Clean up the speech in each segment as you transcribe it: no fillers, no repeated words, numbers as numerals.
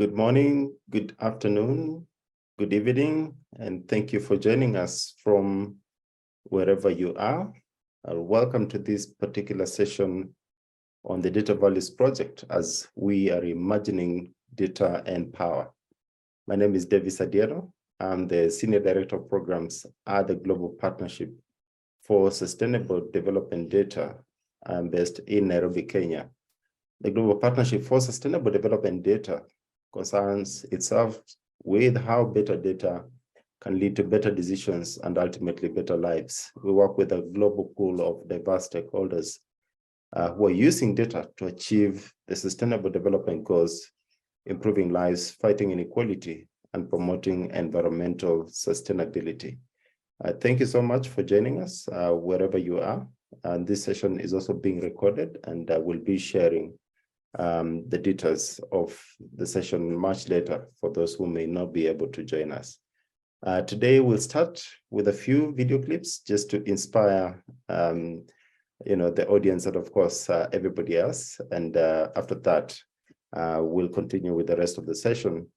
Good morning, good afternoon, good evening, and thank you for joining us from wherever you are. Welcome to this particular session on the Data Values Project as we are imagining data and power. My name is Davis Adiero. I'm the Senior Director of Programs at the Global Partnership for Sustainable Development Data. I'm based in Nairobi, Kenya. The Global Partnership for Sustainable Development Data concerns itself with how better data can lead to better decisions and ultimately better lives. We work with a global pool of diverse stakeholders who are using data to achieve the sustainable development goals, improving lives, fighting inequality, and promoting environmental sustainability. Thank you so much for joining us wherever you are. And this session is also being recorded, and we'll be sharing the details of the session much later for those who may not be able to join us. Today we'll start with a few video clips just to inspire the audience and of course everybody else, and after that we'll continue with the rest of the session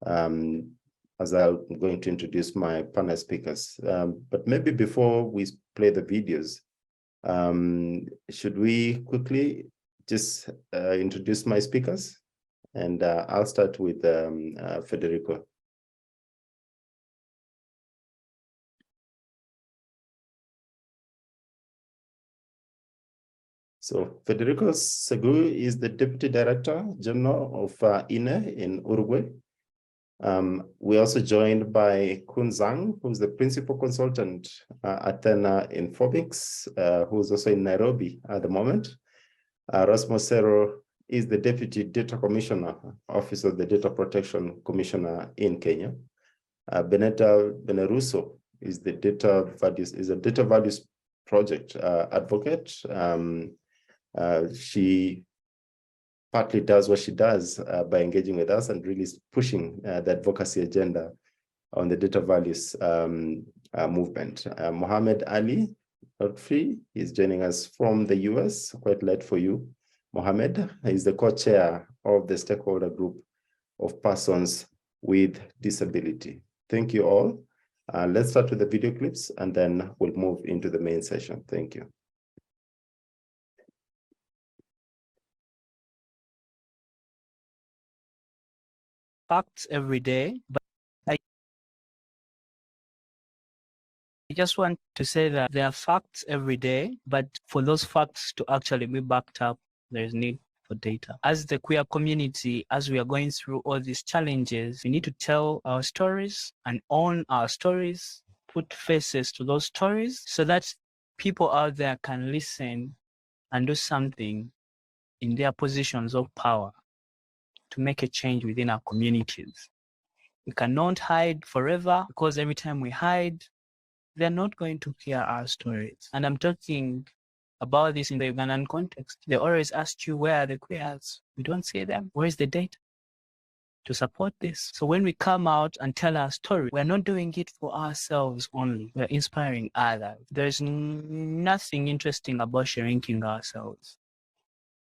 as I'm going to introduce my panel speakers. But maybe before we play the videos, should we quickly just introduce my speakers? And I'll start with Federico. So Federico Segu is the Deputy Director General of INE in Uruguay. We're also joined by Kun Zhang, who's the Principal Consultant at Athena Infobics, who's also in Nairobi at the moment. Rasmus Sero is the Deputy Data Commissioner, Office of the Data Protection Commissioner in Kenya. Benetta Beneruso is the Data Values Project advocate. She partly does what she does by engaging with us and really pushing the advocacy agenda on the data values movement. Mohammed Ali Lotfi is joining us from the US, quite late for you. Mohammed is the co-chair of the stakeholder group of persons with disability. Thank you all. Let's start with the video clips and then we'll move into the main session. Thank you. Facts every day, but I just want to say that there are facts every day, but for those facts to actually be backed up, there is need for data. As the queer community, as we are going through all these challenges, we need to tell our stories and own our stories, put faces to those stories so that people out there can listen and do something in their positions of power to make a change within our communities. We cannot hide forever, because every time we hide, they're not going to hear our stories. And I'm talking about this in the Ugandan context. They always ask you, where are the queers? We don't see them. Where is the data to support this? So when we come out and tell our story, we're not doing it for ourselves only. We're inspiring others. There's nothing interesting about shrinking ourselves.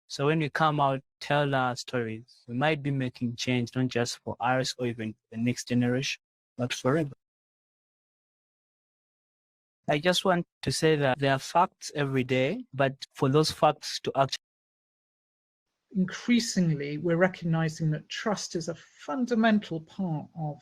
So when we come out, tell our stories, we might be making change, not just for ours or even the next generation, but forever. I just want to say that there are facts every day, but for those facts to actually... Increasingly, we're recognizing that trust is a fundamental part of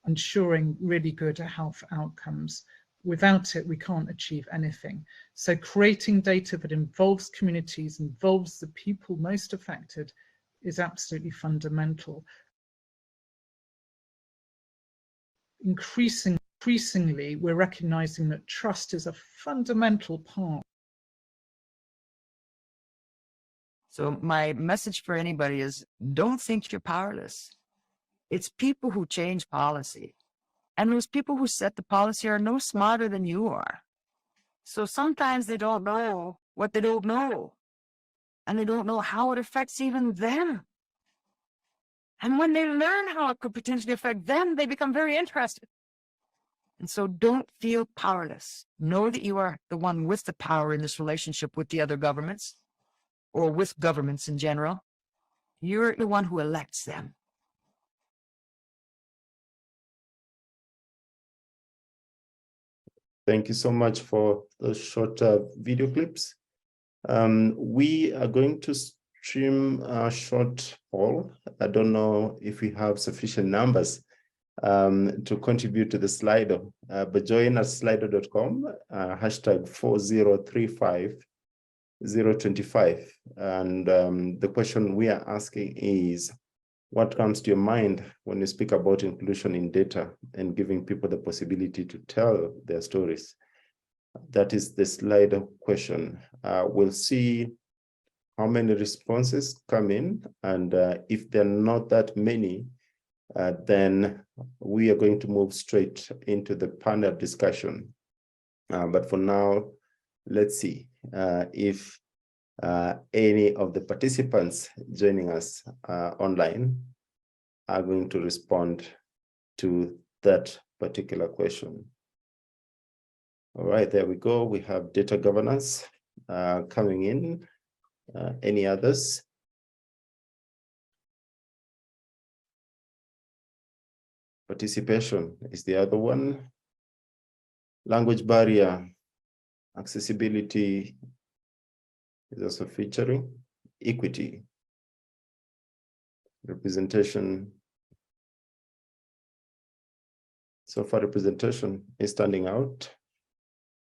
ensuring really good health outcomes. Without it, we can't achieve anything. So creating data that involves communities, involves the people most affected, is absolutely fundamental. Increasingly, we're recognizing that trust is a fundamental part. So my message for anybody is, don't think you're powerless. It's people who change policy. And those people who set the policy are no smarter than you are. So sometimes they don't know what they don't know. And they don't know how it affects even them. And when they learn how it could potentially affect them, they become very interested. And so don't feel powerless. Know that you are the one with the power in this relationship with the other governments, or with governments in general. You're the one who elects them. Thank you so much for those short video clips. We are going to stream a short poll. I don't know if we have sufficient numbers to contribute to the Slido, but join us slido.com, hashtag 4035025. And the question we are asking is, what comes to your mind when you speak about inclusion in data and giving people the possibility to tell their stories? That is the Slido question. We'll see how many responses come in, and if there are not that many, then we are going to move straight into the panel discussion. But for now, let's see if any of the participants joining us online are going to respond to that particular question. All right, there we go. We have data governance coming in. Any others? Participation is the other one. Language barrier, accessibility is also featuring. Equity, representation. So far, representation is standing out,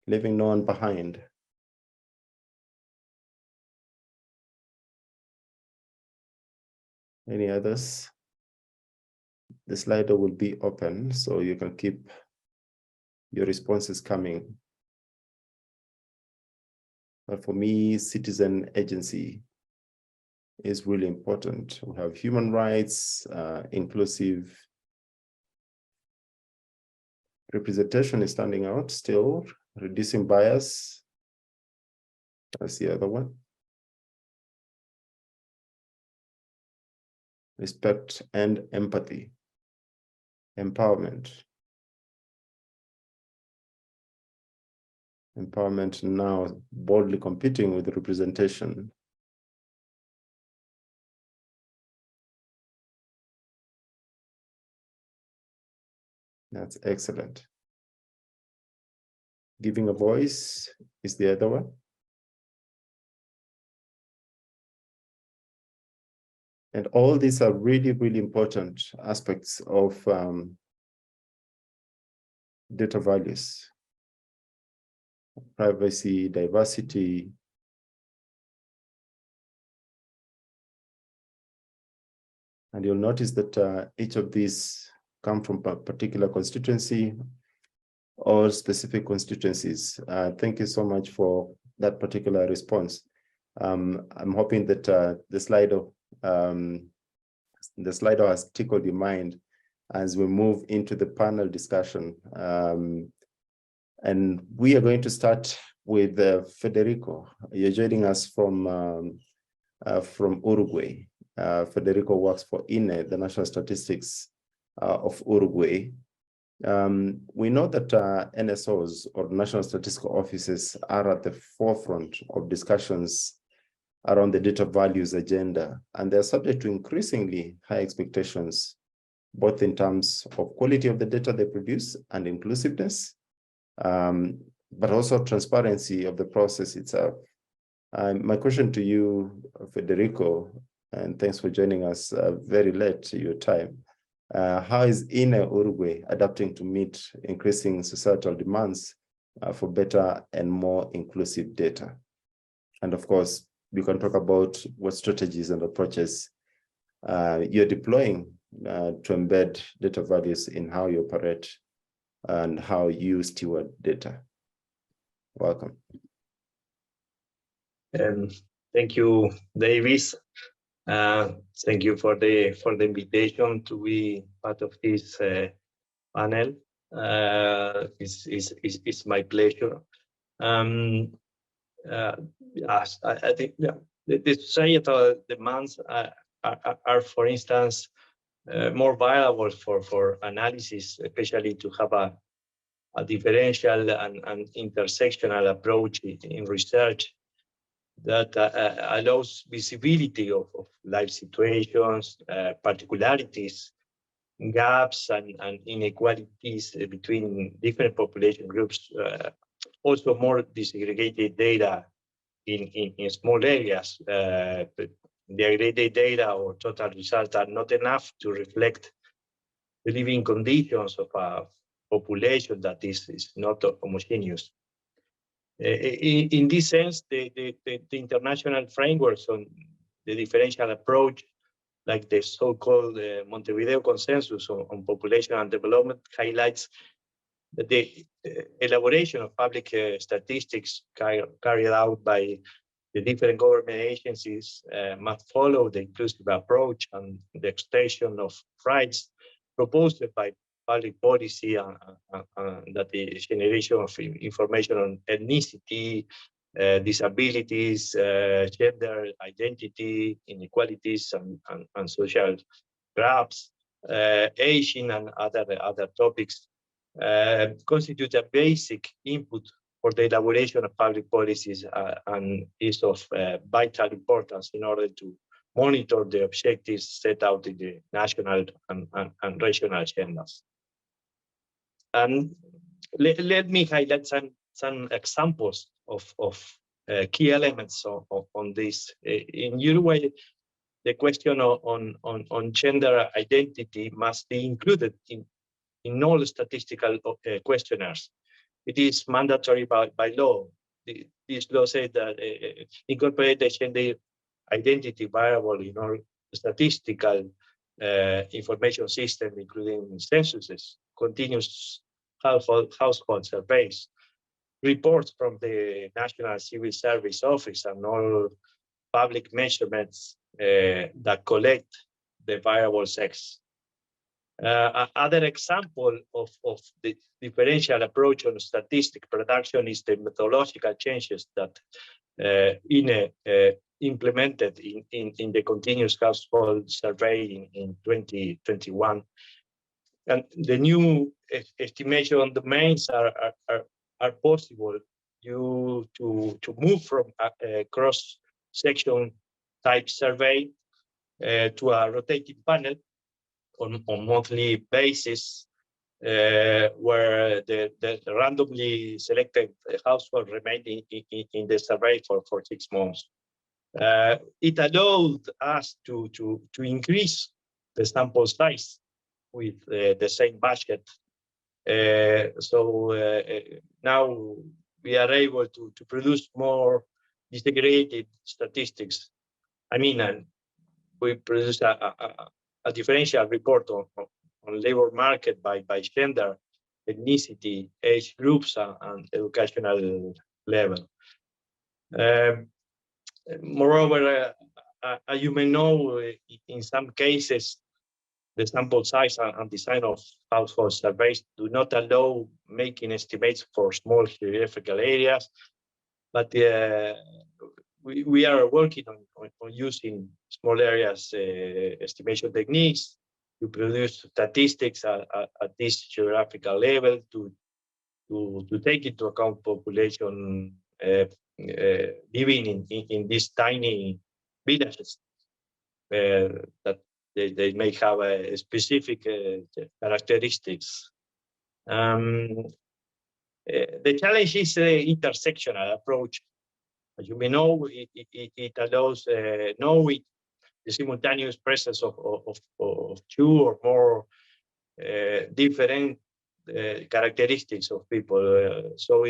leaving no one behind. Any others? The Slido will be open, so you can keep your responses coming. But for me, citizen agency is really important. We have human rights, inclusive representation is standing out still, reducing bias. That's the other one. Respect and empathy. Empowerment. Empowerment now boldly competing with representation. That's excellent. Giving a voice is the other one. And all these are really, really important aspects of data values. Privacy, diversity. And you'll notice that each of these come from a particular constituency or specific constituencies. Thank you so much for that particular response. I'm hoping that the Slido has tickled your mind as we move into the panel discussion. And we are going to start with Federico. You're joining us from Uruguay. Federico works for INE, the National Statistics of Uruguay. We know that NSOs, or National Statistical Offices, are at the forefront of discussions around the data values agenda, and they're subject to increasingly high expectations, both in terms of quality of the data they produce and inclusiveness, but also transparency of the process itself. My question to you, Federico, and thanks for joining us very late to your time. How is INE Uruguay adapting to meet increasing societal demands for better and more inclusive data? And of course, you can talk about what strategies and approaches you're deploying to embed data values in how you operate and how you steward data. Welcome. Thank you, Davis. Thank you for the invitation to be part of this panel. It's my pleasure. Yes, I think the societal demands are, for instance, more viable for analysis, especially to have a differential and intersectional approach in research that allows visibility of life situations, particularities, gaps and inequalities between different population groups. Also more disaggregated data in small areas. But the aggregated data or total results are not enough to reflect the living conditions of a population that is not homogeneous. In this sense, the international frameworks on the differential approach, like the so-called Montevideo Consensus on Population and Development, highlights that the elaboration of public statistics carried out by the different government agencies must follow the inclusive approach and the extension of rights proposed by public policy, that the generation of information on ethnicity, disabilities, gender identity, inequalities, and social gaps, aging, and other topics constitute a basic input for the elaboration of public policies and is of vital importance in order to monitor the objectives set out in the national and regional agendas. And let me highlight some examples of key elements on this. In Uruguay, the question on gender identity must be included in all statistical questionnaires. It is mandatory by law. This law says that incorporate the gender identity variable in all statistical information system, including censuses, continuous household surveys, reports from the National Civil Service Office, and all public measurements that collect the variable sex. Other example of the differential approach on statistic production is the methodological changes that implemented in the continuous household survey in 2021. And the new estimation domains are possible due to move from a cross-section type survey to a rotating panel on monthly basis, where the randomly selected household remained in the survey for 6 months. It allowed us to increase the sample size with the same budget. So now we are able to produce more disaggregated statistics. I mean, we produce a differential report on labor market by gender, ethnicity, age groups, and educational level. Moreover, you may know, in some cases, the sample size and design of household surveys do not allow making estimates for small geographical areas, but we are working on using small areas estimation techniques to produce statistics at this geographical level to take into account population living in these tiny villages that they may have specific characteristics. The challenge is the intersectional approach. As you may know, it allows knowing the simultaneous presence of 2 or more different characteristics of people. So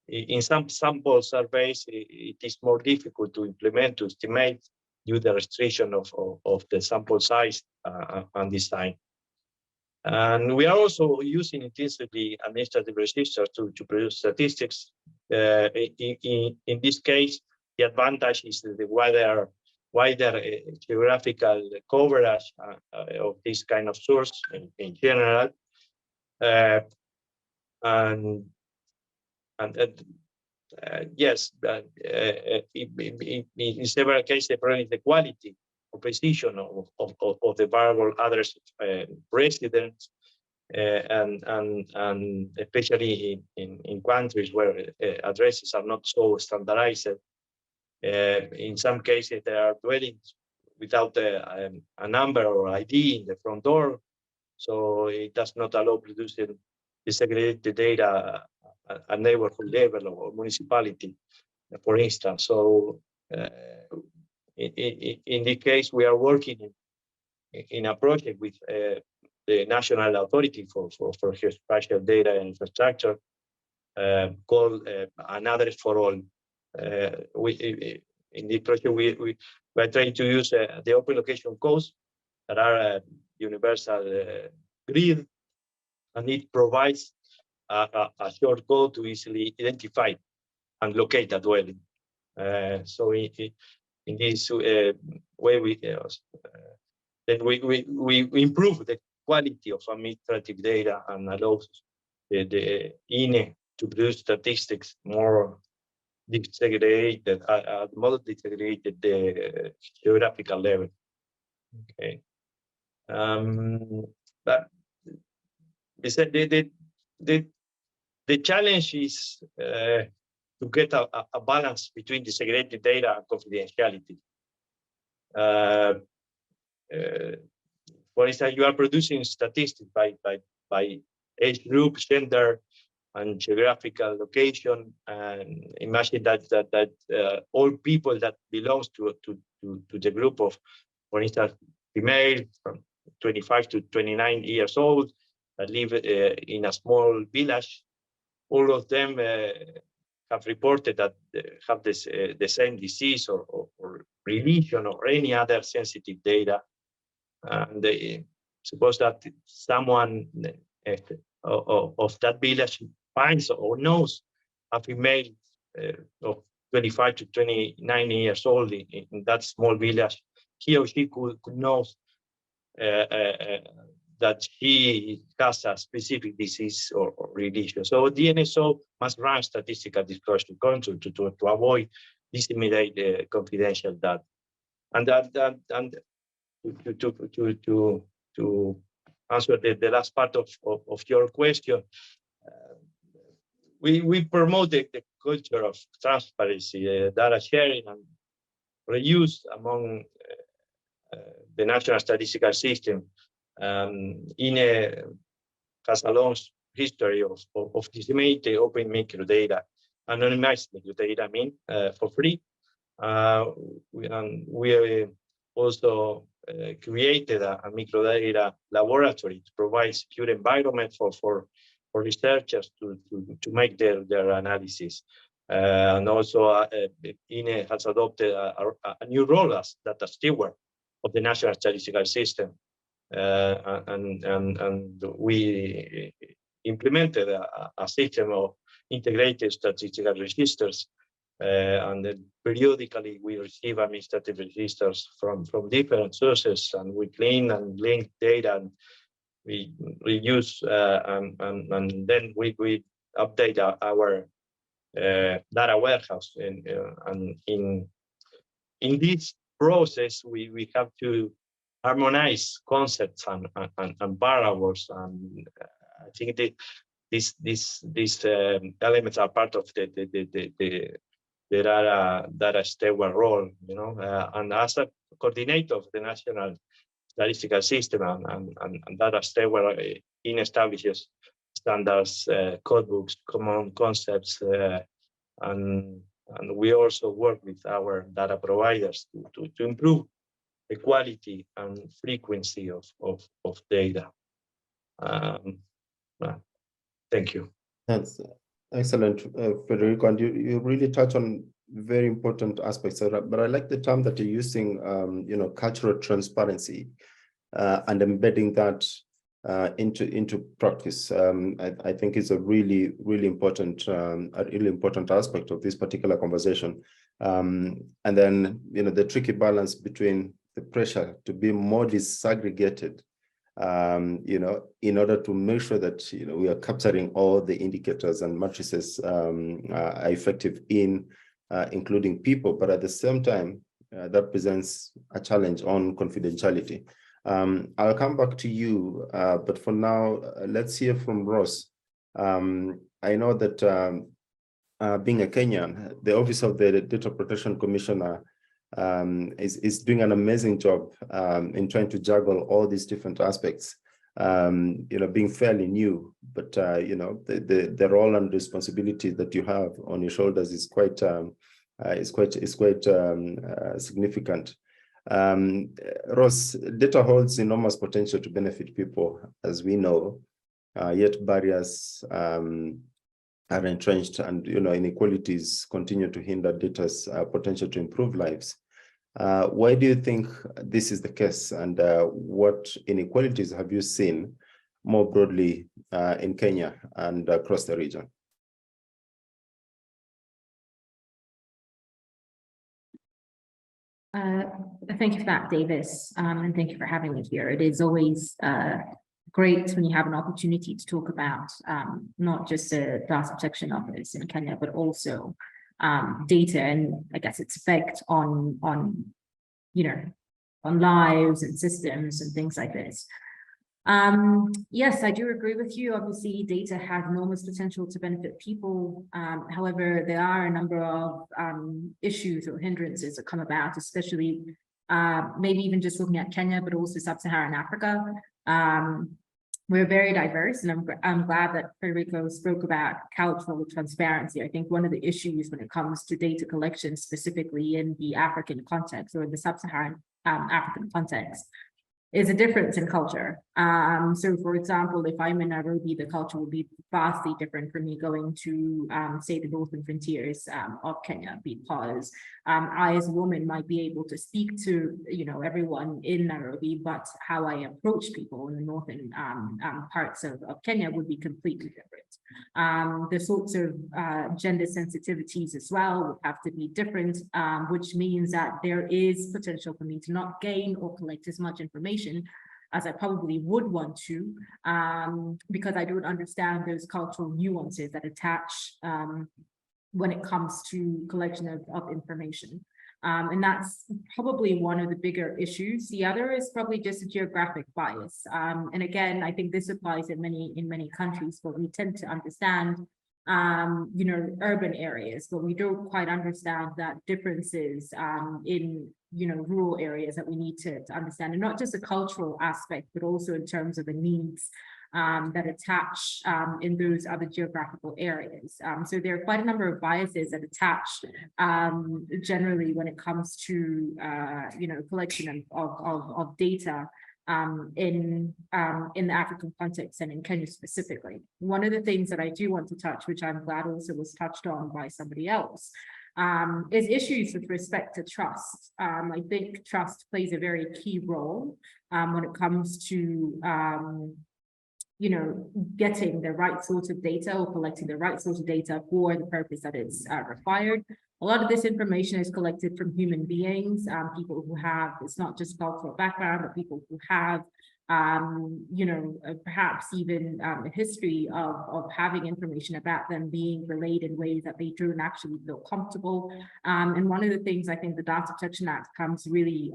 in some sample surveys, it is more difficult to implement, to estimate, due to the restriction of the sample size and design. And we are also using intensively administrative registers to produce statistics. In this case, the advantage is the wider geographical coverage of this kind of source in general. Yes, in several cases, the problem is the quality or precision of the variable address residents, and especially in countries where addresses are not so standardized. In some cases, there are dwellings without a number or ID in the front door, So it does not allow producing disaggregated data at neighborhood level or municipality, for instance. So in this case, we are working in a project with the National Authority for Geospatial Data and Infrastructure called Another for All. In the project, we are trying to use the open location codes that are universal grid, and it provides a short code to easily identify and locate a dwelling. So in this way, then we improve the quality of administrative data and allows the INE to produce statistics more disaggregated, more disaggregated the geographical level. Okay. But the challenge is to get a balance between disaggregated data and confidentiality. For instance, you are producing statistics by age group, gender, and geographical location, and imagine that all people that belongs to the group of, for instance, female from 25 to 29 years old that live in a small village, all of them have reported that they have this, the same disease or religion or any other sensitive data. And they suppose that someone of that village finds or knows a female of 25 to 29 years old in that small village, he or she could know that she has a specific disease or religion. So the NSO must run statistical disclosure control to avoid disseminate confidential data. And to answer the last part of your question, we promote the culture of transparency, data sharing, and reuse among the national statistical system. INE has a long history of disseminating open microdata, anonymized microdata, I mean, for free. We also created a microdata laboratory to provide secure environment for researchers to make their analysis. And also INE has adopted a new role as data steward of the national statistical system. And we implemented a system of integrated statistical registers, and then periodically we receive administrative registers from different sources, and we clean and link data, and we reuse and then we update our data warehouse. And in this process, we have to harmonize concepts and variables, and I think these elements are part of the data steward role, you know, and as a coordinator of the national statistical system and data steward, INE establishes standards, codebooks, common concepts, and we also work with our data providers to improve the quality and frequency of data. Thank you. That's excellent, Federico, and you really touch on very important aspects. But I like the term that you're using, you know, cultural transparency, and embedding that into practice. I think is a really important aspect of this particular conversation. And then, you know, the tricky balance between the pressure to be more disaggregated, you know, in order to make sure that, you know, we are capturing all the indicators and matrices are effective in including people, but at the same time, that presents a challenge on confidentiality. I'll come back to you, but for now, let's hear from Ross. I know that being a Kenyan, the Office of the Data Protection Commissioner is doing an amazing job in trying to juggle all these different aspects. being fairly new, but the role and responsibility that you have on your shoulders is quite significant. Ross, data holds enormous potential to benefit people, as we know, yet barriers are entrenched, and inequalities continue to hinder data's potential to improve lives. Why do you think this is the case, and what inequalities have you seen more broadly in Kenya and across the region? Thank you for that, Davis, and thank you for having me here. It is always great when you have an opportunity to talk about not just the data protection office in Kenya, but also data and I guess its effect on lives and systems and things like this. Yes, I do agree with you. Obviously, data has enormous potential to benefit people. However, there are a number of issues or hindrances that come about, especially maybe even just looking at Kenya, but also sub-Saharan Africa. We're very diverse, and I'm glad that Federico spoke about cultural transparency. I think one of the issues when it comes to data collection, specifically in the African context or the sub-Saharan African context, is a difference in culture. So for example, if I'm in Nairobi, the culture will be vastly different from me going to, say, the northern frontiers of Kenya, because I, as a woman, might be able to speak to, everyone in Nairobi, but how I approach people in the northern parts of Kenya would be completely different. The sorts of gender sensitivities as well would have to be different, which means that there is potential for me to not gain or collect as much information as I probably would want to, because I don't understand those cultural nuances that attach when it comes to collection of information. And that's probably one of the bigger issues. The other is probably just a geographic bias. And again, I think this applies in many countries, but we tend to understand urban areas, but we don't quite understand that differences in rural areas that we need to understand, and not just a cultural aspect, but also in terms of the needs that attach in those other geographical areas. So there are quite a number of biases that attach generally when it comes to collection of data in the African context and in Kenya specifically. One of the things that I do want to touch, which I'm glad also was touched on by somebody else, is issues with respect to trust. I think trust plays a very key role when it comes to getting the right sort of data or collecting the right sort of data for the purpose that it's required. A lot of this information is collected from human beings, people who have, it's not just cultural background, but people who have, perhaps even a history of having information about them being relayed in ways that they don't actually feel comfortable. And one of the things I think the Data Protection Act comes really,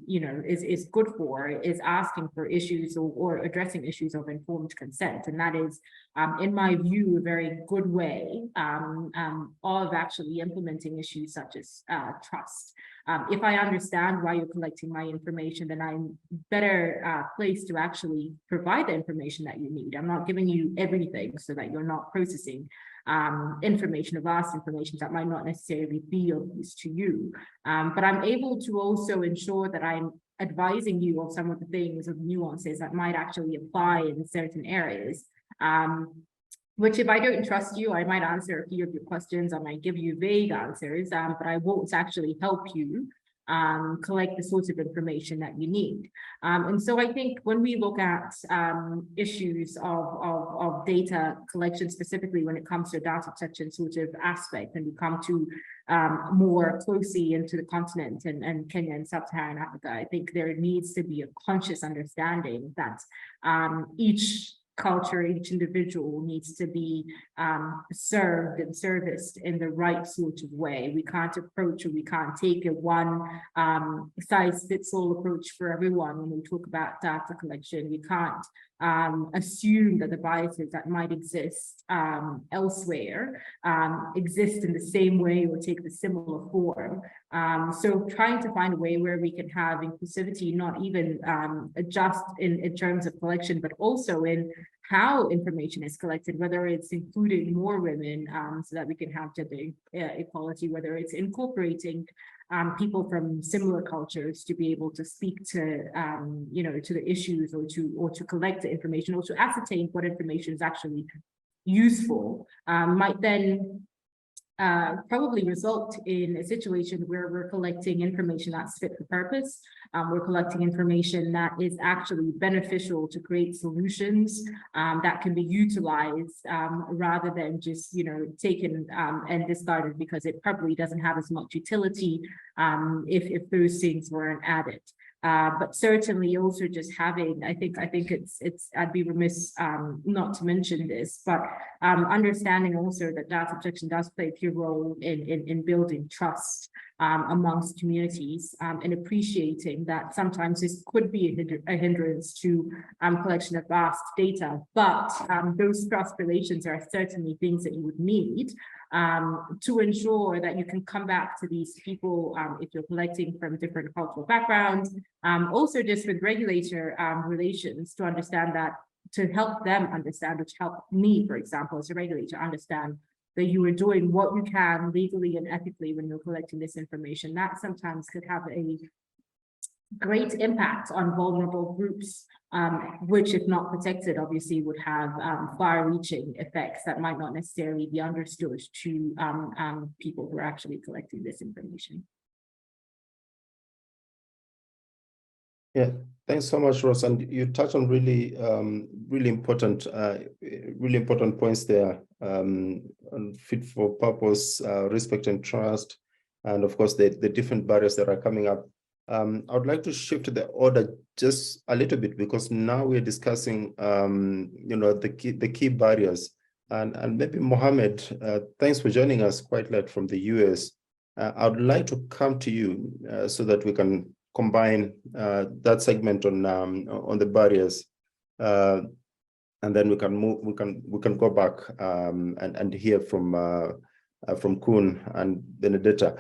is good for is asking for issues or addressing issues of informed consent. And that is, in my view, a very good way of actually implementing issues such as trust. If I understand why you're collecting my information, then I'm better placed to actually provide the information that you need. I'm not giving you everything so that you're not processing information, vast information that might not necessarily be of use to you. But I'm able to also ensure that I'm advising you of some of the things, of nuances that might actually apply in certain areas. Which, if I don't trust you, I might answer a few of your questions, I might give you vague answers, but I won't actually help you collect the sorts of information that you need. And so I think when we look at issues of data collection, specifically when it comes to data protection sort of aspect, and we come to more closely into the continent and Kenya and sub-Saharan Africa, I think there needs to be a conscious understanding that each culture, each individual needs to be served and serviced in the right sort of way. We can't approach, or we can't take a one size fits all approach for everyone when we talk about data collection. We can't assume that the biases that might exist elsewhere exist in the same way or take the similar form So trying to find a way where we can have inclusivity, not even just in terms of collection, but also in how information is collected, whether it's including more women so that we can have gender equality, whether it's incorporating people from similar cultures to be able to speak to, you know, to the issues, or to collect the information, or to ascertain what information is actually useful, might then probably result in a situation where we're collecting information that's fit for purpose. We're collecting information that is actually beneficial to create solutions that can be utilized rather than just, you know, taken and discarded because it probably doesn't have as much utility if those things weren't added. But certainly also just having, I think it's I'd be remiss not to mention this, but understanding also that data protection does play a key role in building trust amongst communities, and appreciating that sometimes this could be a hindrance to collection of vast data, but those trust relations are certainly things that you would need to ensure that you can come back to these people if you're collecting from different cultural backgrounds, also just with regulator relations, to understand that, to help them understand, which helped me, for example, as a regulator, understand that you are doing what you can legally and ethically when you're collecting this information. That sometimes could have a great impact on vulnerable groups, which, if not protected, obviously would have far-reaching effects that might not necessarily be understood to people who are actually collecting this information. Yeah, thanks so much, Ross. And you touched on really important points there, on fit for purpose, respect and trust, and of course the different barriers that are coming up. I would like to shift the order just a little bit, because now we're discussing, you know, the key barriers. And maybe Mohammed, thanks for joining us quite late from the US. I would like to come to you so that we can combine that segment on the barriers, and then we can move. We can go back and hear from Kun and Benedetta.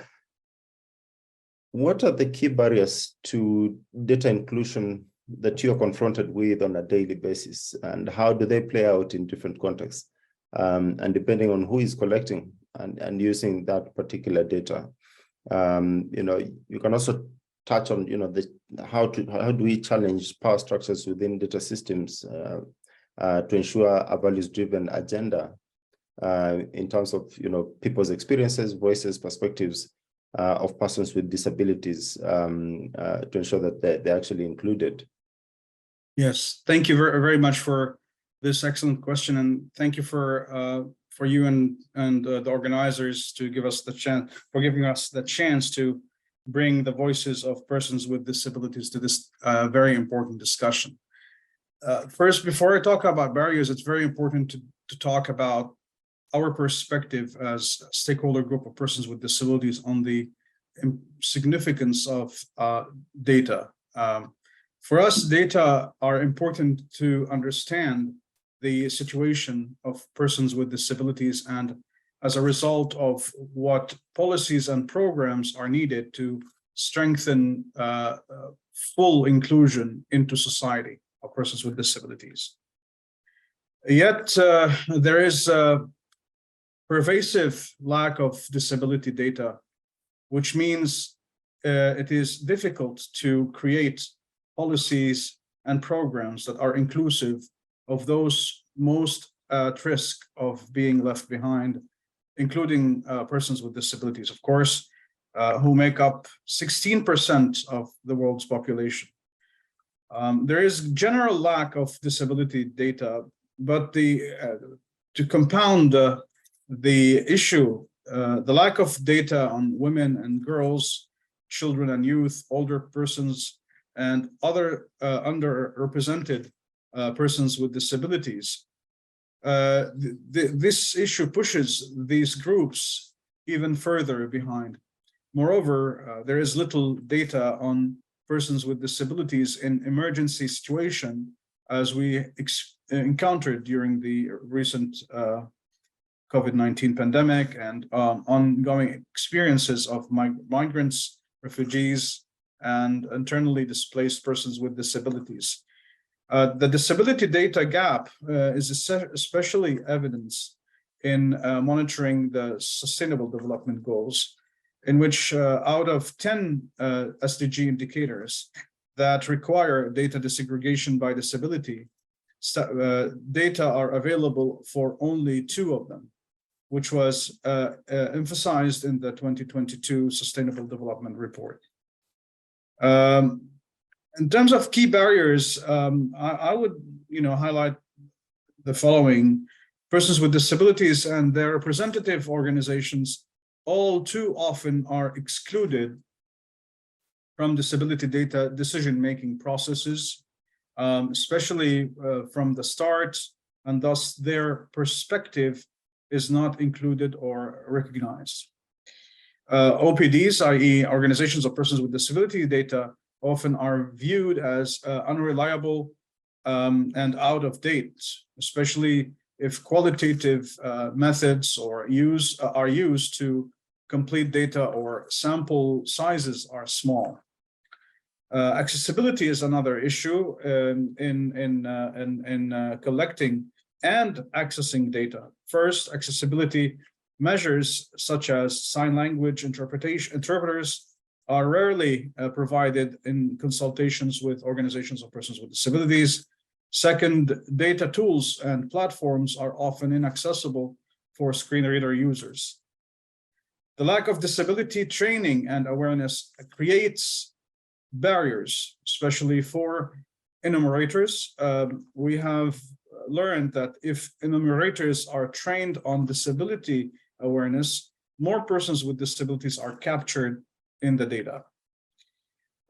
What are the key barriers to data inclusion that you are confronted with on a daily basis, and how do they play out in different contexts, and depending on who is collecting and using that particular data? You know, you can also touch on, you know, how do we challenge power structures within data systems to ensure a values-driven agenda in terms of, you know, people's experiences, voices, perspectives of persons with disabilities, to ensure that they're actually included. Yes, thank you very much for this excellent question, and thank you for you and the organizers to give us the chance, for giving us the chance to bring the voices of persons with disabilities to this very important discussion. First, before I talk about barriers, it's very important to talk about our perspective as a stakeholder group of persons with disabilities on the significance of data. For us, data are important to understand the situation of persons with disabilities, and as a result of what policies and programs are needed to strengthen full inclusion into society of persons with disabilities. Yet there is a pervasive lack of disability data, which means it is difficult to create policies and programs that are inclusive of those most at risk of being left behind, including persons with disabilities, of course, who make up 16% of the world's population. There is general lack of disability data, but to compound the issue, the lack of data on women and girls, children and youth, older persons, and other underrepresented persons with disabilities. This issue pushes these groups even further behind. Moreover, there is little data on persons with disabilities in emergency situation, as we encountered during the recent COVID-19 pandemic and ongoing experiences of migrants, refugees, and internally displaced persons with disabilities. The disability data gap is especially evidenced in monitoring the Sustainable Development Goals, in which out of 10 SDG indicators that require data disaggregation by disability, data are available for only 2 of them, which was emphasized in the 2022 Sustainable Development Report. In terms of key barriers, I would highlight the following. Persons with disabilities and their representative organizations all too often are excluded from disability data decision-making processes, especially from the start, and thus their perspective is not included or recognized. OPDs, i.e. organizations of persons with disability data, often are viewed as unreliable and out of date, especially if qualitative methods are used to complete data or sample sizes are small. Accessibility is another issue in collecting and accessing data. First, accessibility measures such as sign language interpreters are rarely provided in consultations with organizations of persons with disabilities. Second, data tools and platforms are often inaccessible for screen reader users. The lack of disability training and awareness creates barriers, especially for enumerators. We have learned that if enumerators are trained on disability awareness, more persons with disabilities are captured in the data.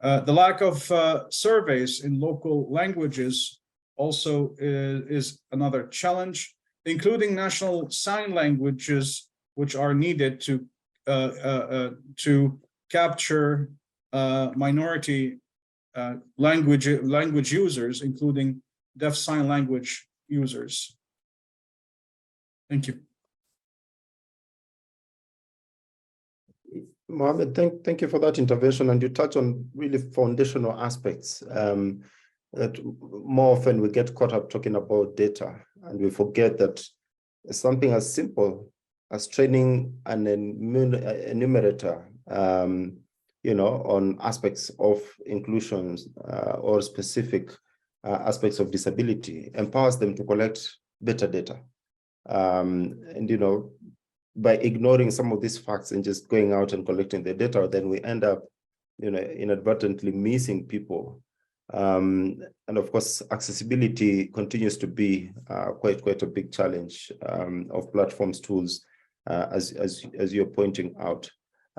The lack of surveys in local languages also is another challenge, including national sign languages, which are needed to capture minority language users, including deaf sign language users. Thank you. Mohammed, thank you for that intervention. And you touch on really foundational aspects that more often we get caught up talking about data, and we forget that something as simple as training an enumerator, on aspects of inclusions or specific aspects of disability empowers them to collect better data. By ignoring some of these facts and just going out and collecting the data, then we end up, inadvertently missing people. And of course, accessibility continues to be quite a big challenge of platforms, tools, as you're pointing out.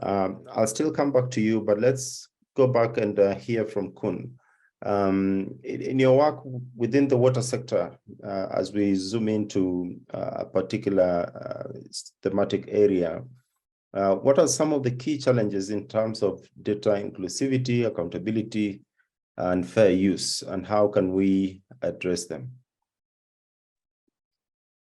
I'll still come back to you, but let's go back and hear from Kun. In your work within the water sector, as we zoom into a particular thematic area, what are some of the key challenges in terms of data inclusivity, accountability, and fair use, and how can we address them?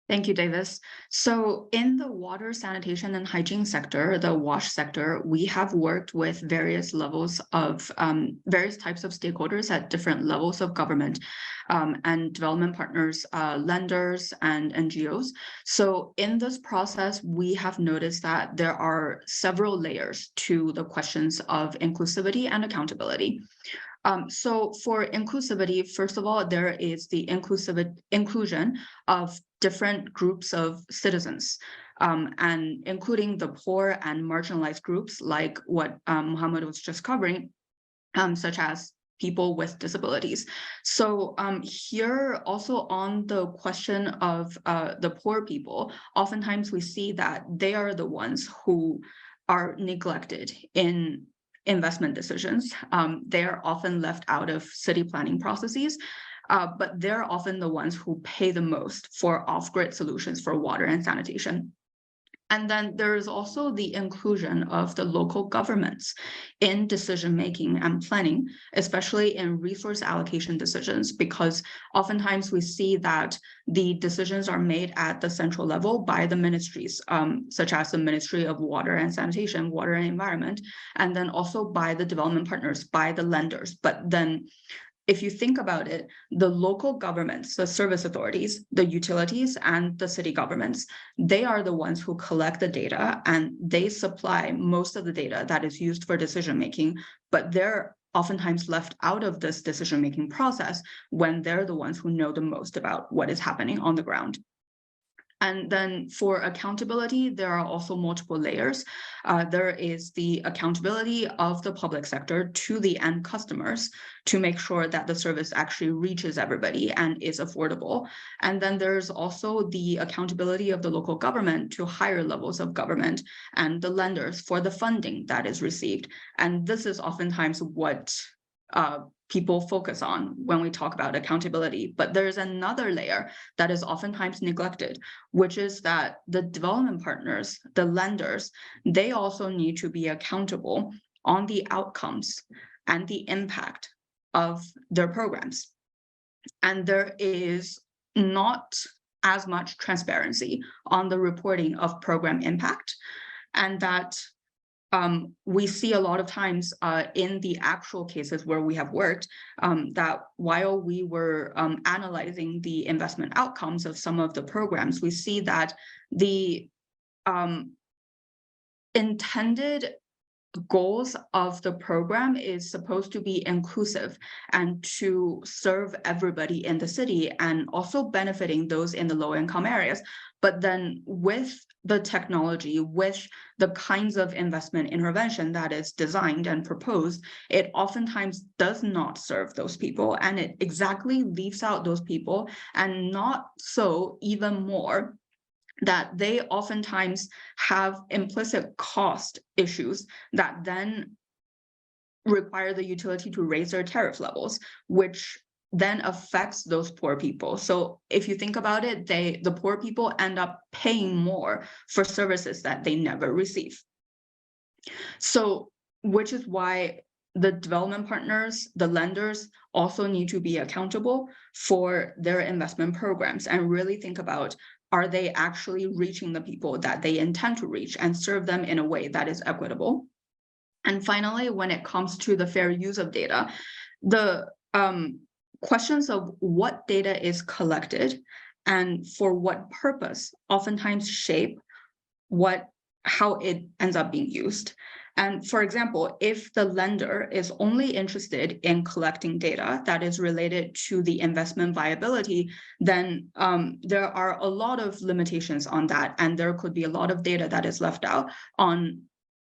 Thank you, Davis. So in the water, sanitation, and hygiene sector, the WASH sector, we have worked with various levels of various types of stakeholders at different levels of government and development partners, lenders, and NGOs. So in this process, we have noticed that there are several layers to the questions of inclusivity and accountability. So for inclusivity, first of all, there is the inclusion of different groups of citizens, and including the poor and marginalized groups, like what Mohammed was just covering, such as people with disabilities. So here also on the question of the poor people, oftentimes we see that they are the ones who are neglected in investment decisions. They're often left out of city planning processes, but they're often the ones who pay the most for off-grid solutions for water and sanitation. And then there is also the inclusion of the local governments in decision-making and planning, especially in resource allocation decisions, because oftentimes we see that the decisions are made at the central level by the ministries, such as the Ministry of Water and Sanitation, Water and Environment, and then also by the development partners, by the lenders. But then if you think about it, the local governments, the service authorities, the utilities, and the city governments, they are the ones who collect the data and they supply most of the data that is used for decision-making, but they're oftentimes left out of this decision-making process when they're the ones who know the most about what is happening on the ground. And then for accountability, there are also multiple layers. There is the accountability of the public sector to the end customers to make sure that the service actually reaches everybody and is affordable. And then there's also the accountability of the local government to higher levels of government and the lenders for the funding that is received. And this is oftentimes what people focus on when we talk about accountability. But there's another layer that is oftentimes neglected, which is that the development partners, the lenders, they also need to be accountable on the outcomes and the impact of their programs. And there is not as much transparency on the reporting of program impact, and that we see a lot of times in the actual cases where we have worked, that while we were analyzing the investment outcomes of some of the programs, we see that the intended goals of the program is supposed to be inclusive and to serve everybody in the city and also benefiting those in the low-income areas. But then with the technology, with the kinds of investment intervention that is designed and proposed, it oftentimes does not serve those people, and it exactly leaves out those people, and not so even more that they oftentimes have implicit cost issues that then require the utility to raise their tariff levels, which then affects those poor people. So if you think about it, the poor people end up paying more for services that they never receive. So, which is why the development partners, the lenders, also need to be accountable for their investment programs and really think about, are they actually reaching the people that they intend to reach and serve them in a way that is equitable? And finally, when it comes to the fair use of data, the questions of what data is collected and for what purpose oftentimes shape how it ends up being used. And for example, if the lender is only interested in collecting data that is related to the investment viability, then there are a lot of limitations on that. And there could be a lot of data that is left out on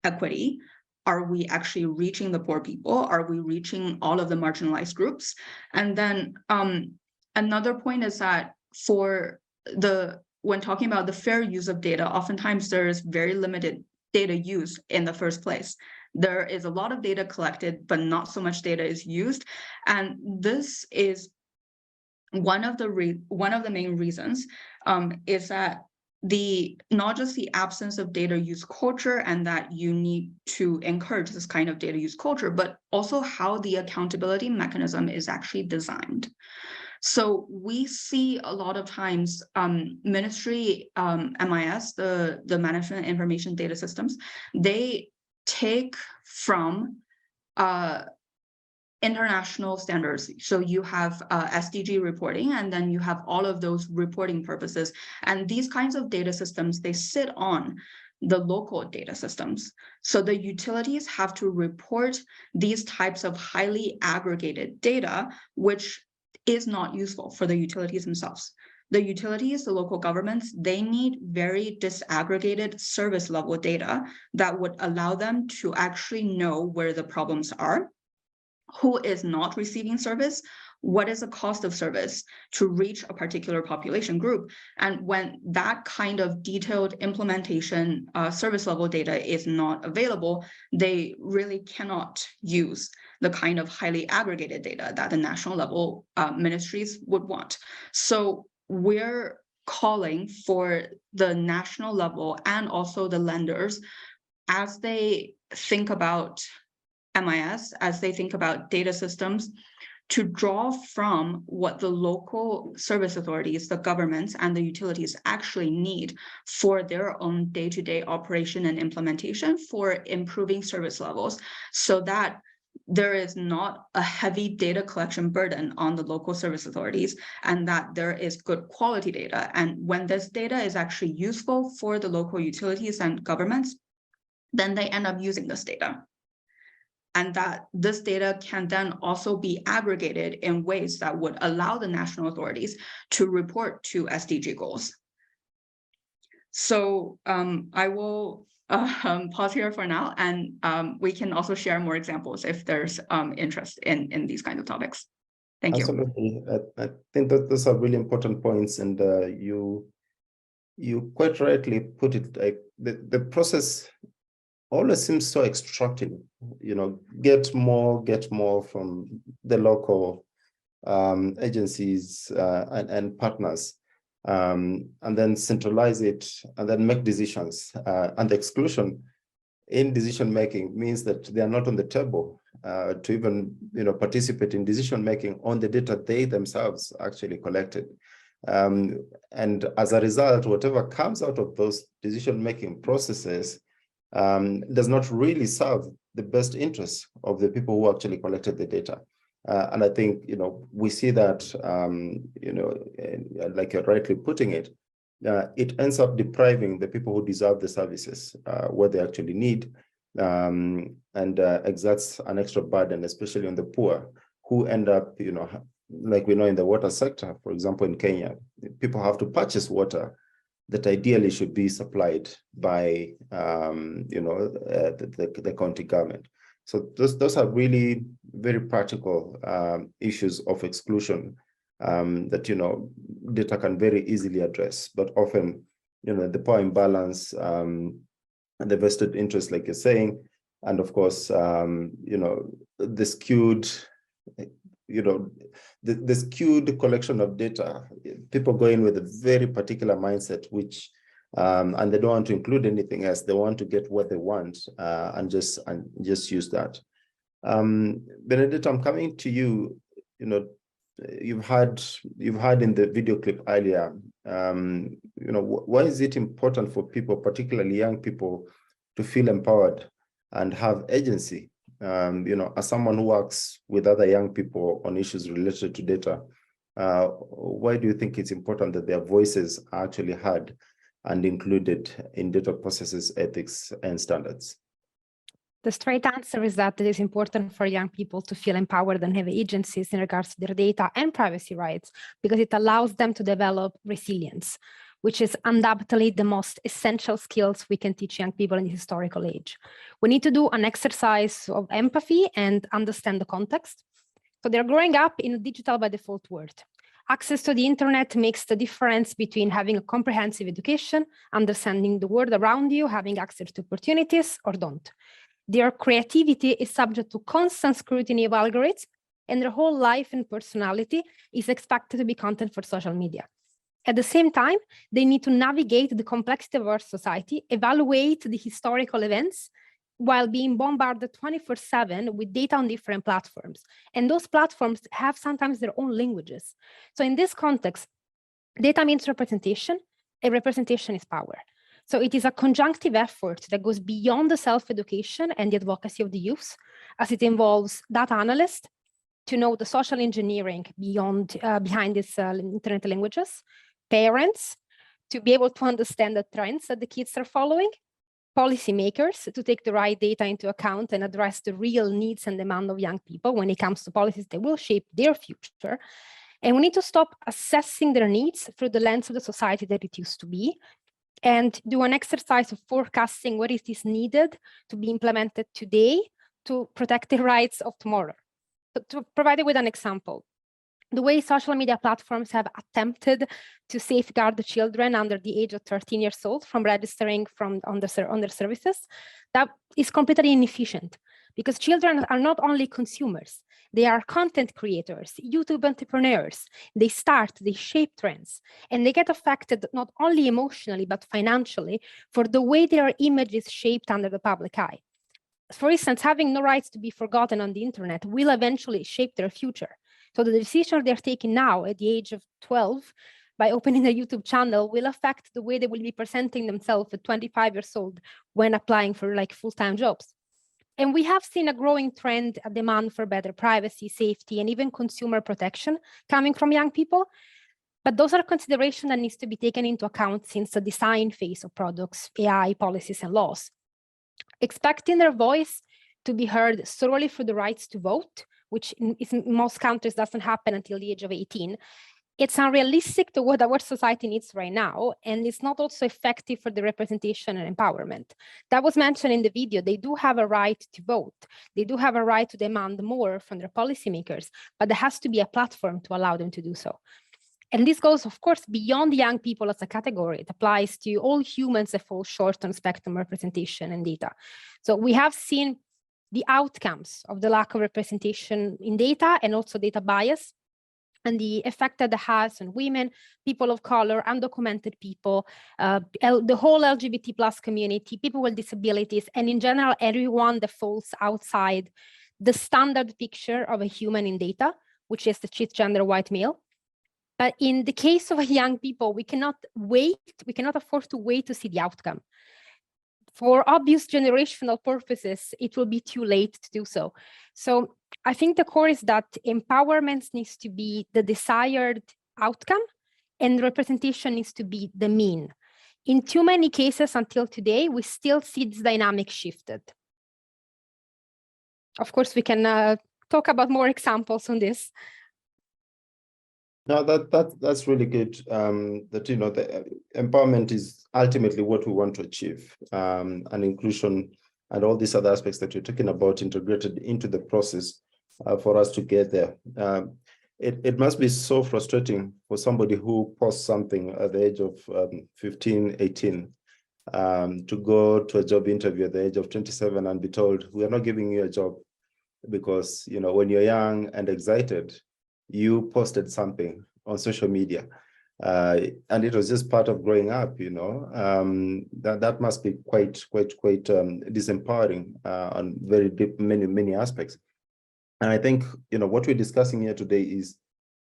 equity. Are we actually reaching the poor people? Are we reaching all of the marginalized groups? And then another point is that when talking about the fair use of data, oftentimes there is very limited data used in the first place. There is a lot of data collected, but not so much data is used. And this is one of the main reasons is that not just the absence of data use culture and that you need to encourage this kind of data use culture, but also how the accountability mechanism is actually designed. So we see a lot of times ministry, MIS, the Management Information Data Systems, they take from international standards. So you have SDG reporting, and then you have all of those reporting purposes. And these kinds of data systems, they sit on the local data systems. So the utilities have to report these types of highly aggregated data, which is not useful for the utilities themselves. The utilities, the local governments, they need very disaggregated service level data that would allow them to actually know where the problems are, who is not receiving service, what is the cost of service to reach a particular population group. And when that kind of detailed implementation service level data is not available, they really cannot use the kind of highly aggregated data that the national level ministries would want. So we're calling for the national level and also the lenders, as they think about MIS, as they think about data systems, to draw from what the local service authorities, the governments, and the utilities actually need for their own day-to-day operation and implementation for improving service levels, so that there is not a heavy data collection burden on the local service authorities, and that there is good quality data. And when this data is actually useful for the local utilities and governments, then they end up using this data. And that this data can then also be aggregated in ways that would allow the national authorities to report to SDG goals. So I will pause here for now, and we can also share more examples if there's interest in these kinds of topics. Thank you. Absolutely. I think that those are really important points, and you quite rightly put it, like the process always seems so extractive, get more from the local agencies and partners, and then centralize it and then make decisions. And the exclusion in decision making means that they are not on the table to even participate in decision making on the data they themselves actually collected. And as a result, whatever comes out of those decision making processes does not really serve the best interests of the people who actually collected the data. And I think, we see that, like you're rightly putting it, it ends up depriving the people who deserve the services, what they actually need, and exerts an extra burden, especially on the poor, who end up, like we know in the water sector, for example, in Kenya, people have to purchase water that ideally should be supplied by the county government. So those are really very practical issues of exclusion that data can very easily address. But often, the power imbalance, the vested interest, like you're saying, and of course, the skewed the skewed collection of data, people go in with a very particular mindset, which and they don't want to include anything else. They want to get what they want and just use that. Benedetta, I'm coming to you. You've had in the video clip earlier. Why is it important for people, particularly young people, to feel empowered and have agency? As someone who works with other young people on issues related to data, why do you think it's important that their voices are actually heard and included in data processes, ethics, and standards? The straight answer is that it is important for young people to feel empowered and have agencies in regards to their data and privacy rights, because it allows them to develop resilience, which is undoubtedly the most essential skills we can teach young people in the historical age. We need to do an exercise of empathy and understand the context. So they're growing up in a digital by default world. Access to the internet makes the difference between having a comprehensive education, understanding the world around you, having access to opportunities, or don't. Their creativity is subject to constant scrutiny of algorithms, and their whole life and personality is expected to be content for social media. At the same time, they need to navigate the complexity of our society, evaluate the historical events, while being bombarded 24/7 with data on different platforms. And those platforms have sometimes their own languages. So in this context, data means representation, and representation is power. So it is a conjunctive effort that goes beyond the self-education and the advocacy of the youth, as it involves data analysts to know the social engineering behind these internet languages, parents to be able to understand the trends that the kids are following, policymakers to take the right data into account and address the real needs and demand of young people when it comes to policies that will shape their future. And we need to stop assessing their needs through the lens of the society that it used to be, and do an exercise of forecasting what is needed to be implemented today to protect the rights of tomorrow. So to provide you with an example, the way social media platforms have attempted to safeguard the children under the age of 13 years old from registering on their services, that is completely inefficient, because children are not only consumers, they are content creators, YouTube entrepreneurs. They start, they shape trends, and they get affected not only emotionally, but financially for the way their image is shaped under the public eye. For instance, having no rights to be forgotten on the internet will eventually shape their future. So the decision they're taking now at the age of 12 by opening a YouTube channel will affect the way they will be presenting themselves at 25 years old when applying for like full-time jobs. And we have seen a growing trend, a demand for better privacy, safety, and even consumer protection coming from young people. But those are considerations that needs to be taken into account since the design phase of products, AI, policies, and laws. Expecting their voice to be heard solely through the rights to vote, which in most countries doesn't happen until the age of 18, it's unrealistic to what our society needs right now, and it's not also effective for the representation and empowerment. That was mentioned in the video. They do have a right to vote. They do have a right to demand more from their policymakers, but there has to be a platform to allow them to do so. And this goes, of course, beyond young people as a category. It applies to all humans that fall short on spectrum representation and data. So we have seen the outcomes of the lack of representation in data and also data bias, and the effect that it has on women, people of color, undocumented people, the whole LGBT plus community, people with disabilities, and in general, everyone that falls outside the standard picture of a human in data, which is the cisgender white male. But in the case of young people, we cannot afford to wait to see the outcome. For obvious generational purposes, it will be too late to do so. So I think the core is that empowerment needs to be the desired outcome and representation needs to be the mean. In too many cases until today, we still see this dynamic shifted. Of course, we can talk about more examples on this. No, that's really good. That the empowerment is ultimately what we want to achieve, and inclusion and all these other aspects that you're talking about integrated into the process for us to get there. It must be so frustrating for somebody who posts something at the age of 15, 18, to go to a job interview at the age of 27 and be told, we are not giving you a job because, when you're young and excited, you posted something on social media, and it was just part of growing up. That must be quite disempowering on very deep, many aspects. And I think what we're discussing here today is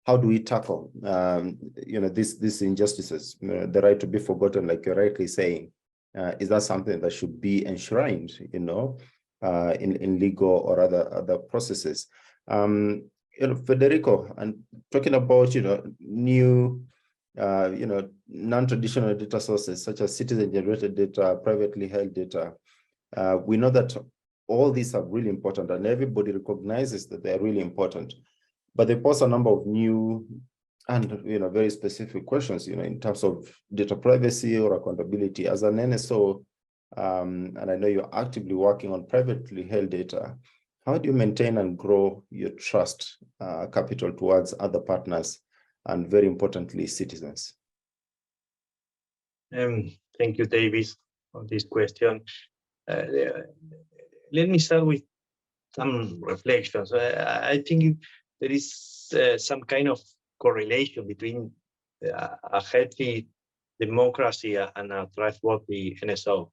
how do we tackle these injustices, the right to be forgotten, like you're rightly saying. Is that something that should be enshrined, in legal or other processes? Federico, and talking about new non-traditional data sources such as citizen-generated data, privately held data, we know that all these are really important and everybody recognizes that they're really important, but they pose a number of new and very specific questions in terms of data privacy or accountability. As an NSO, and I know you're actively working on privately held data, how do you maintain and grow your trust capital towards other partners and, very importantly, citizens? Thank you, Davis, for this question. Let me start with some reflections. I think there is some kind of correlation between a healthy democracy and a trustworthy NSO.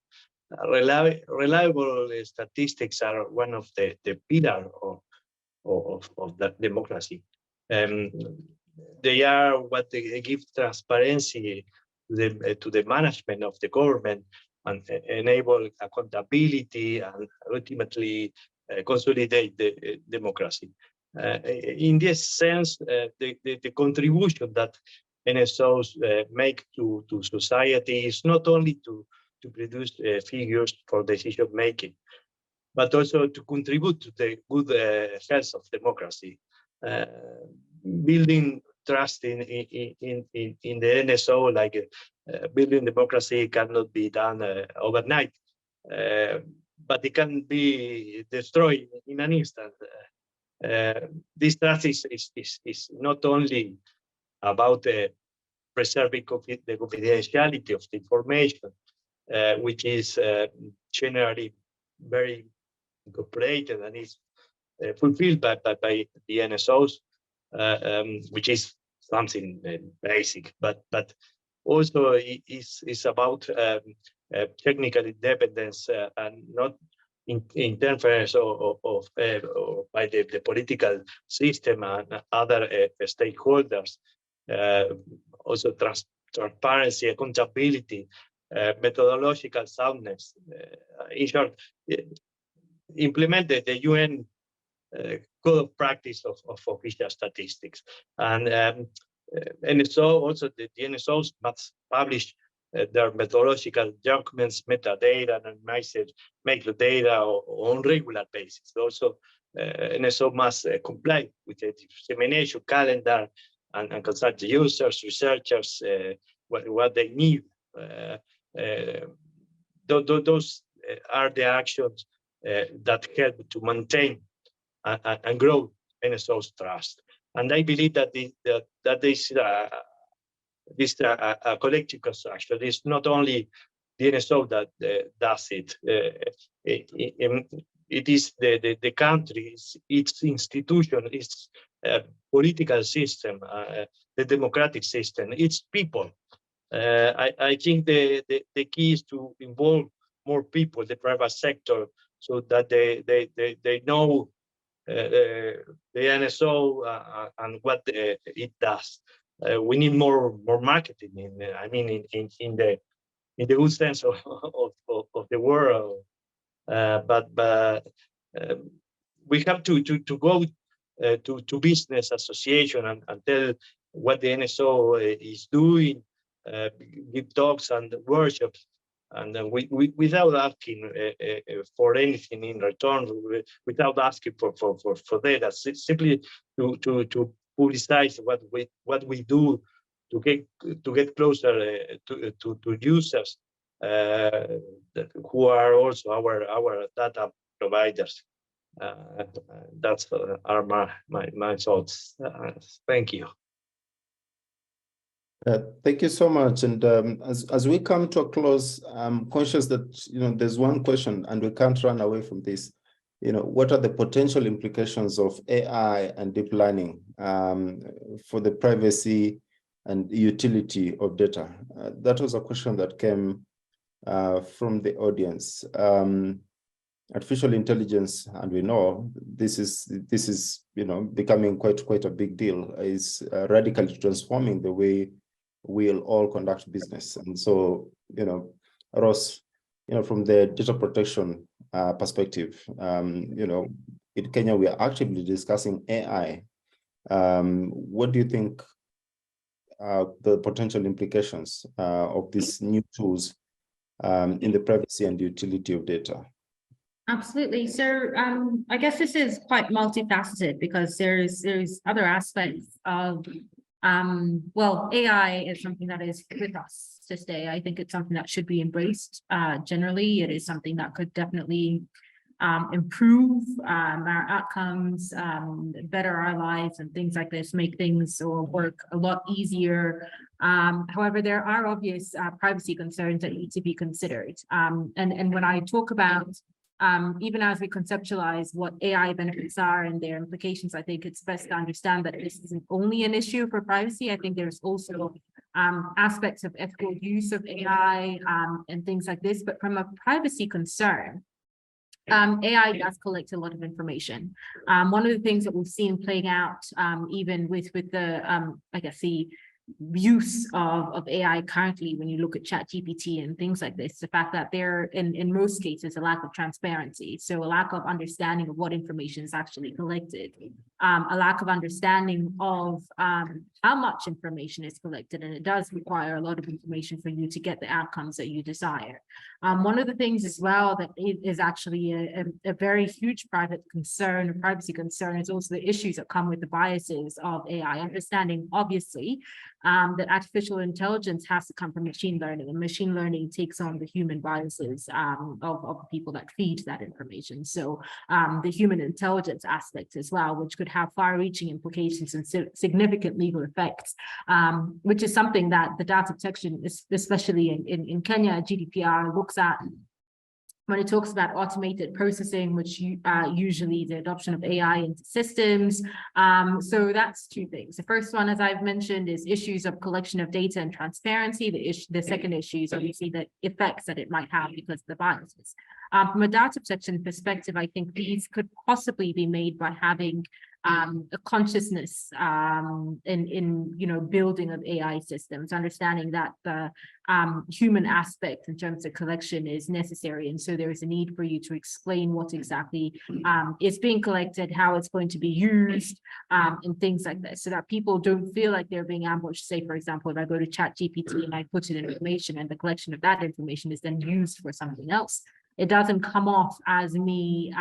Reliable statistics are one of the pillars of that democracy. They are what they give transparency to the management of the government and enable accountability and ultimately consolidate the democracy. In this sense, the contribution that NSOs make to society is not only to produce figures for decision making, but also to contribute to the good health of democracy. Building trust in the NSO, like building democracy, cannot be done overnight, but it can be destroyed in an instant. This trust is not only about preserving the confidentiality of the information, which is generally very incorporated and is fulfilled by the NSOs, which is something basic, but also is about technical independence and not interference of by the political system and other stakeholders. Also transparency, accountability, methodological soundness. In short, implement the UN code of practice of official statistics. And NSO, also the NSOs must publish their methodological documents, metadata, and metadata on regular basis. Also, NSO must comply with the dissemination calendar and consult the users, researchers, what they need. Those are the actions that help to maintain and grow NSO's trust. And I believe that this collective construction is not only the NSO that does it. It is the country, its institution, its political system, the democratic system, its people. I think the key is to involve more people, the private sector, so that they know the NSO and what it does. We need more marketing. In the good sense of the word. But we have to go to business association and tell what the NSO is doing, give talks and workshops, and without asking for anything in return, without asking for data, simply to publicize what we do to get closer to users who are also our data providers. That's are my thoughts. Thank you. Thank you so much. And as we come to a close, I'm conscious that there's one question, and we can't run away from this. What are the potential implications of AI and deep learning for the privacy and utility of data? That was a question that came from the audience. Artificial intelligence, and we know this is becoming quite a big deal, is radically transforming the way we'll all conduct business. And so, Ross, from the data protection perspective, in Kenya, we are actively discussing AI. What do you think the potential implications of these new tools in the privacy and utility of data? Absolutely. So I guess this is quite multifaceted, because there's other aspects of well, AI is something that is with us to stay. I think it's something that should be embraced. Generally, it is something that could definitely improve our outcomes, better our lives and things like this, make things or work a lot easier. However, there are obvious privacy concerns that need to be considered. And when I talk about even as we conceptualize what AI benefits are and their implications, I think it's best to understand that this isn't only an issue for privacy. I think there's also aspects of ethical use of AI and things like this. But from a privacy concern, AI does collect a lot of information. One of the things that we've seen playing out even with the, I guess, the use of AI currently, when you look at ChatGPT and things like this, the fact that there, in most cases, a lack of transparency. So a lack of understanding of what information is actually collected, a lack of understanding of how much information is collected. And it does require a lot of information for you to get the outcomes that you desire. One of the things as well that is actually a very huge private concern, a privacy concern, is also the issues that come with the biases of AI. Understanding, obviously, that artificial intelligence has to come from machine learning, and machine learning takes on the human biases of the people that feed that information. So the human intelligence aspect as well, which could have far-reaching implications and significant legal effects, which is something that the data protection, especially in Kenya, GDPR looks at when it talks about automated processing, which usually the adoption of AI into systems. So that's two things. The first one, as I've mentioned, is issues of collection of data and transparency. The second issue is obviously the effects that it might have because of the biases. From a data protection perspective, I think these could possibly be made by having a consciousness in building of AI systems, understanding that the human aspect in terms of collection is necessary, and so there is a need for you to explain what exactly is being collected, how it's going to be used, and things like this, so that people don't feel like they're being ambushed. Say, for example, if I go to ChatGPT and I put in information, and the collection of that information is then used for something else, it doesn't come off as me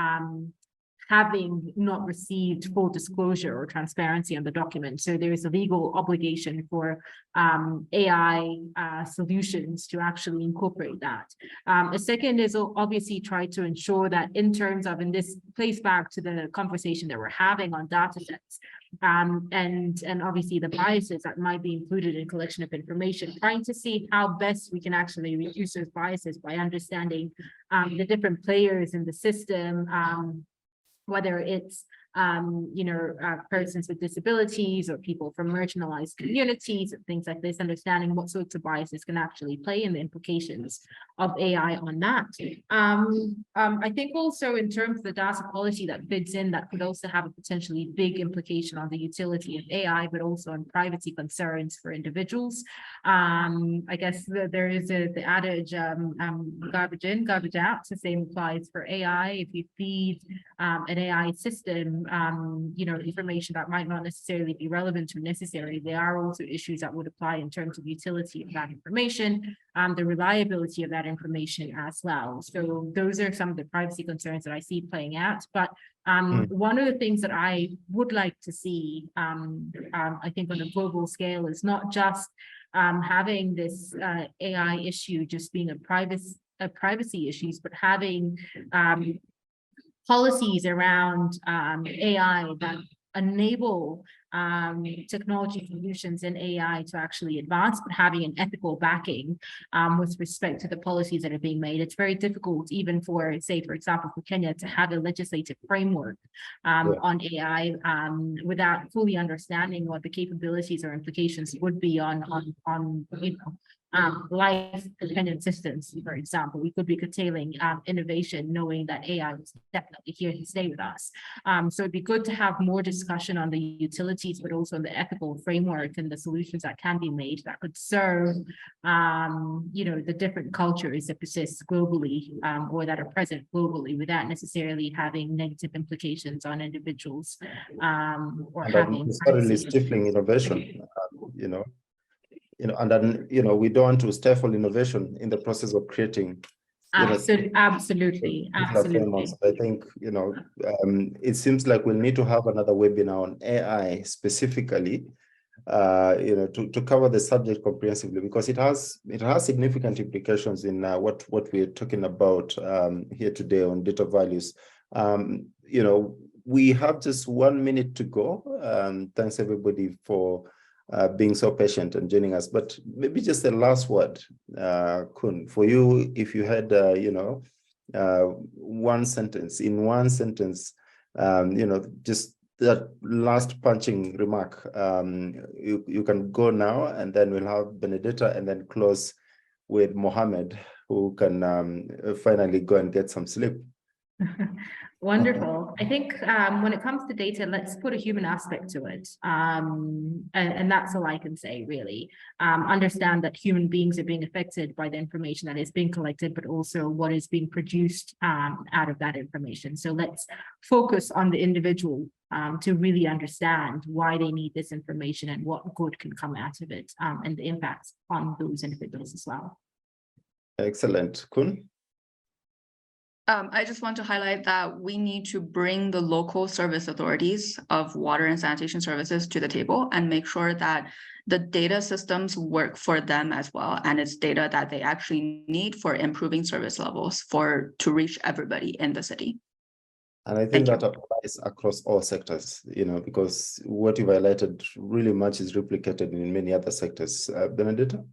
having not received full disclosure or transparency on the document. So there is a legal obligation for AI solutions to actually incorporate that. A second is obviously try to ensure that in terms of, and this plays back to the conversation that we're having on data sets, and obviously the biases that might be included in collection of information, trying to see how best we can actually reduce those biases by understanding the different players in the system, whether it's persons with disabilities or people from marginalized communities and things like this, understanding what sorts of biases can actually play and the implications of AI on that. I think also in terms of the data quality that fits in, that could also have a potentially big implication on the utility of AI, but also on privacy concerns for individuals. I guess there is the adage, garbage in, garbage out. The same applies for AI. If you feed an AI system information that might not necessarily be relevant or necessary, there are also issues that would apply in terms of utility of that information, the reliability of that information as well. So those are some of the privacy concerns that I see playing out. But one of the things that I would like to see, I think on a global scale, is not just having this AI issue just being a privacy issues, but having policies around AI that enable technology solutions in AI to actually advance, but having an ethical backing with respect to the policies that are being made. It's very difficult, even for, say, for example, for Kenya, to have a legislative framework on AI without fully understanding what the capabilities or implications would be on life-dependent systems. For example, we could be curtailing innovation, knowing that AI is definitely here to stay with us. So it'd be good to have more discussion on the utilities, but also on the ethical framework and the solutions that can be made that could serve, the different cultures that persist globally or that are present globally, without necessarily having negative implications on individuals or having necessarily stifling innovation. And then, we don't want to stifle innovation in the process of creating. Absolutely. I think, it seems like we'll need to have another webinar on AI specifically, to cover the subject comprehensively, because it has significant implications in what we're talking about here today on data values. We have just 1 minute to go. Thanks everybody for being so patient and joining us. But maybe just the last word, Kun, for you, if you had, one sentence, just that last punching remark, you can go now, and then we'll have Benedetta, and then close with Mohammed, who can finally go and get some sleep. Wonderful. I think when it comes to data, let's put a human aspect to it. And that's all I can say, really. Understand that human beings are being affected by the information that is being collected, but also what is being produced out of that information. So let's focus on the individual to really understand why they need this information and what good can come out of it, and the impacts on those individuals as well. Excellent. Kun? I just want to highlight that we need to bring the local service authorities of water and sanitation services to the table and make sure that the data systems work for them as well. And it's data that they actually need for improving service levels to reach everybody in the city. And I think that applies across all sectors, because what you've highlighted really much is replicated in many other sectors. Benedetta?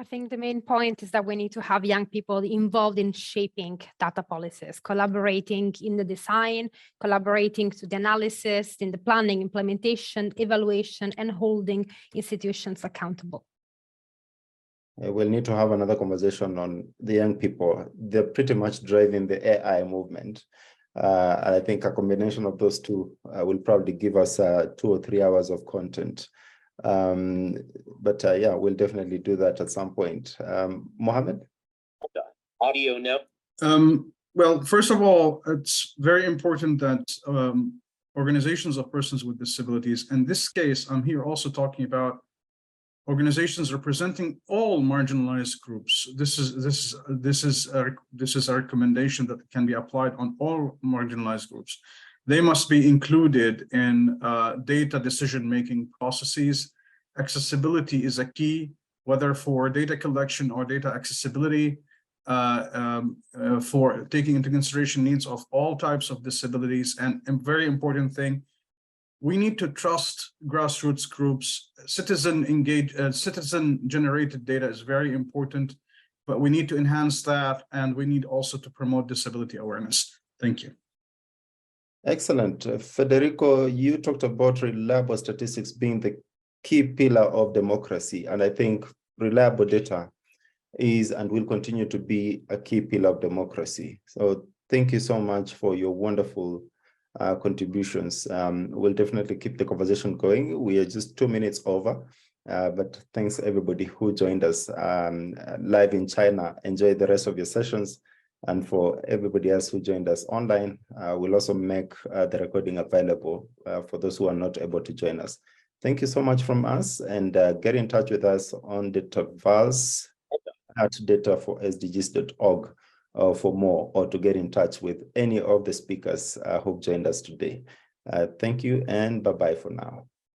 I think the main point is that we need to have young people involved in shaping data policies, collaborating in the design, collaborating to the analysis, in the planning, implementation, evaluation, and holding institutions accountable. We'll need to have another conversation on the young people. They're pretty much driving the AI movement. And I think a combination of those two will probably give us 2 or 3 hours of content. But yeah, we'll definitely do that at some point. Mohammed? Audio no. Well, first of all, it's very important that organizations of persons with disabilities, in this case, I'm here also talking about organizations representing all marginalized groups. This is a recommendation that can be applied on all marginalized groups. They must be included in data decision-making processes. Accessibility is a key, whether for data collection or data accessibility, for taking into consideration needs of all types of disabilities. And a very important thing, we need to trust grassroots groups. Citizen-generated data is very important, but we need to enhance that, and we need also to promote disability awareness. Thank you. Excellent. Federico, you talked about reliable statistics being the key pillar of democracy, and I think reliable data is and will continue to be a key pillar of democracy. So thank you so much for your wonderful contributions. We'll definitely keep the conversation going. We are just 2 minutes over, but thanks everybody who joined us live in China. Enjoy the rest of your sessions. And for everybody else who joined us online, we'll also make the recording available for those who are not able to join us. Thank you so much from us, and get in touch with us on dataverse@dataforsdgs.org for more, or to get in touch with any of the speakers who've joined us today. Thank you, and bye-bye for now.